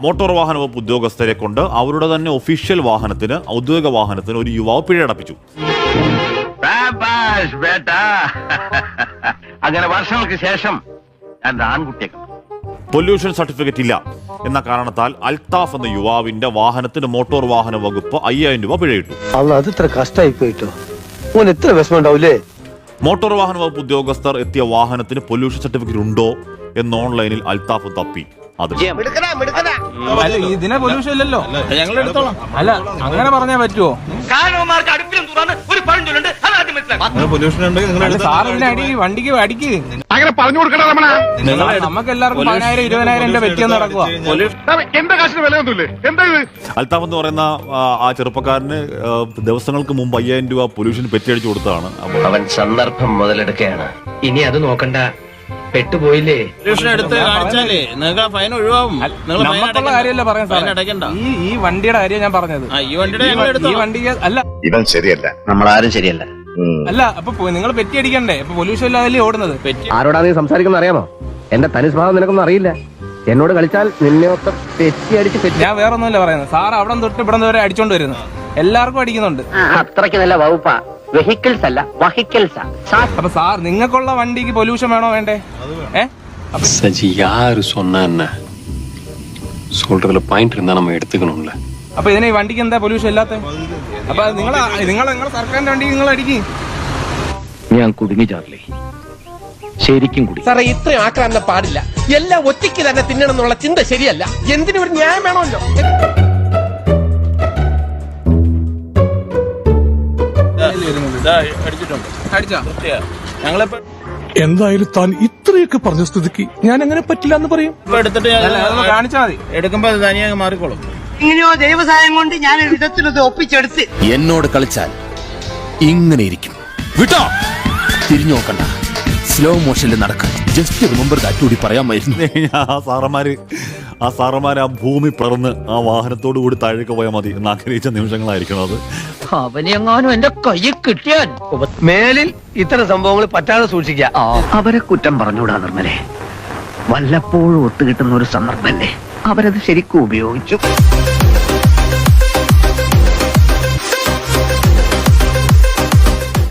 Motor വാഹന വകുപ്പ് ഉദ്യോഗസ്ഥരെ കൊണ്ട് അവരുടെ തന്നെ ഒഫീഷ്യൽ വാഹനത്തിന്, ഔദ്യോഗിക വാഹനത്തിന് ഒരു യുവാവ് പിഴയടപ്പിച്ചു. അങ്ങനെ വർഷങ്ങൾക്ക് ശേഷം ആൺകുട്ടിയെ പൊല്യൂഷൻ സർട്ടിഫിക്കറ്റ് ഇല്ല എന്ന കാരണത്താൽ അൽത്താഫ് എന്ന യുവാവിന്റെ വാഹനത്തിന് മോട്ടോർ വാഹന വകുപ്പ് 5000 രൂപ പിഴയിട്ടു. അത് ഇത്ര കഷ്ടമായി പോയിട്ടോ, എത്ര വിഷമം ഉണ്ടാവൂലേ. മോട്ടോർ വാഹന വകുപ്പ് ഉദ്യോഗസ്ഥർ എത്തിയ വാഹനത്തിന് പൊല്യൂഷൻ സർട്ടിഫിക്കറ്റ് ഉണ്ടോ എന്ന് ഓൺലൈനിൽ അൽത്താഫ് തപ്പി. ഇതിനെ പൊല്യൂഷൻ ഇല്ലല്ലോ, അല്ല അങ്ങനെ പറഞ്ഞാൽ പറ്റുമോ? വണ്ടിക്ക് അടിക്ക് അങ്ങനെ പറഞ്ഞു കൊടുക്കണം. നമുക്ക് എല്ലാവർക്കും 10,000 20,000 രൂപ പറ്റിയെന്ന് നടക്കുക. എന്റെ കാശിന് വിലയൊന്നുമില്ലേ? എന്താ ഇത്? അൽത്താഫ് എന്ന് പറയുന്ന ആ ചെറുപ്പക്കാരന് ദിവസങ്ങൾക്ക് മുമ്പ് 5000 രൂപ പൊല്യൂഷൻ പെറ്റിയടിച്ചു കൊടുത്തതാണ്. അവൻ സന്ദർഭം മുതലെടുക്കുകയാണ്. ഇനി അത് നോക്കണ്ട, പെട്ടുപോയില്ലേ. നമുക്കുള്ള കാര്യമല്ല പറയാൻ സാറേ, ഈ വണ്ടിയുടെ കാര്യം ഞാൻ പറഞ്ഞത്. ഈ വണ്ടിക്ക് അല്ല, ഇവൻ ശരിയല്ല, നമ്മളാരും ശരിയല്ല. അല്ല അപ്പൊ നിങ്ങൾ പെറ്റി അടിക്കണ്ടേ? ഇപ്പൊ പൊല്യൂഷൻ ഇല്ലാതല്ലേ ഓടുന്നത്. ആരോടാ നീ സംസാരിക്കുന്ന അറിയാമോ? എന്റെ തനി സ്വഭാവം നിനക്കൊന്നും അറിയില്ല. എന്നോട് കളിച്ചാൽ നിന്നെ പെറ്റി അടിച്ച് ഞാൻ വേറെ ഒന്നുമല്ല പറയുന്നത്. സാർ അവിടെ തൊട്ട് ഇവിടെ വരെ അടിച്ചോണ്ട് വരുന്നത്, എല്ലാവർക്കും അടിക്കുന്നുണ്ട്. അത്രയ്ക്ക് നല്ല വകുപ്പാ. വെഹിക്കിൾസ് അല്ല, വഹിക്കിൾസാ. അപ്പൊ സാർ നിങ്ങൾക്കുള്ള വണ്ടിക്ക് പൊല്യൂഷൻ വേണോ വേണ്ടേ? சஜி யாரு சொன்னா என்ன சொல்றதுல பாயிண்ட் இருந்தா நம்ம எடுத்துக்கணும்ல. അപ്പൊ ഇതിനെ ഈ വണ്ടിക്ക് എന്താ പൊല്യൂഷൻ ഇല്ലാത്ത? അപ്പൊ നിങ്ങൾ സർക്കാരിന്റെ വണ്ടിക്ക് നിങ്ങൾ അടിക്കും. ഞാൻ കുടുങ്ങി ചാർലി, ശരിക്കും കുടി. സാറേ ഇത്രയും ആക്രാന്തം പാടില്ല. എല്ലാം ഒറ്റയ്ക്ക് തന്നെ തിന്നണം എന്നുള്ള ചിന്ത ശരിയല്ല. എന്തിനും ഒരു ന്യായം വേണമല്ലോ. എന്തായാലും താൻ ഇത്രയൊക്കെ പറഞ്ഞ സ്ഥിതിക്ക് ഞാൻ അങ്ങനെ പറ്റില്ല എന്ന് പറയും. കാണിച്ചാൽ മതി, എടുക്കുമ്പോ തനിയെ മാറിക്കോളും. ഇങ്ങനെയോ ദൈവസഹായം കൊണ്ട് ഞാൻ വിധത്തിലത് ഒപ്പിച്ചെടുത്ത്. എന്നോട് കളിച്ചാൽ ഇങ്ങനെ ഇരിക്കും. വിട്ടോ, തിരിഞ്ഞു നോക്കണ്ട, സ്ലോ മോഷനിൽ നടക്കാൻ. ജസ്റ്റ് റിമെമ്പർ ദാറ്റ് കൂടി പറയാമായിരുന്നു. ആ സാറന്മാര് ആ ഭൂമി പിളർന്ന് ആ വാഹനത്തോടു കൂടി താഴേക്ക് പോയാൽ മതി എന്ന് ആഗ്രഹിച്ച നിമിഷങ്ങളായിരിക്കണം അത്. അവനെങ്ങാനും എന്റെ കയ്യിൽ കിട്ടിയാൽ മേലിൽ ഇത്തരം സംഭവങ്ങൾ പറ്റാതെ സൂക്ഷിക്കുക. അവരെ കുറ്റം പറഞ്ഞുകൂടാ നിർമ്മലെ. വല്ലപ്പോഴും ഒത്തുകിട്ടുന്ന ഒരു സന്ദർഭമല്ലേ, അവരത് ശരിക്കും ഉപയോഗിച്ചു.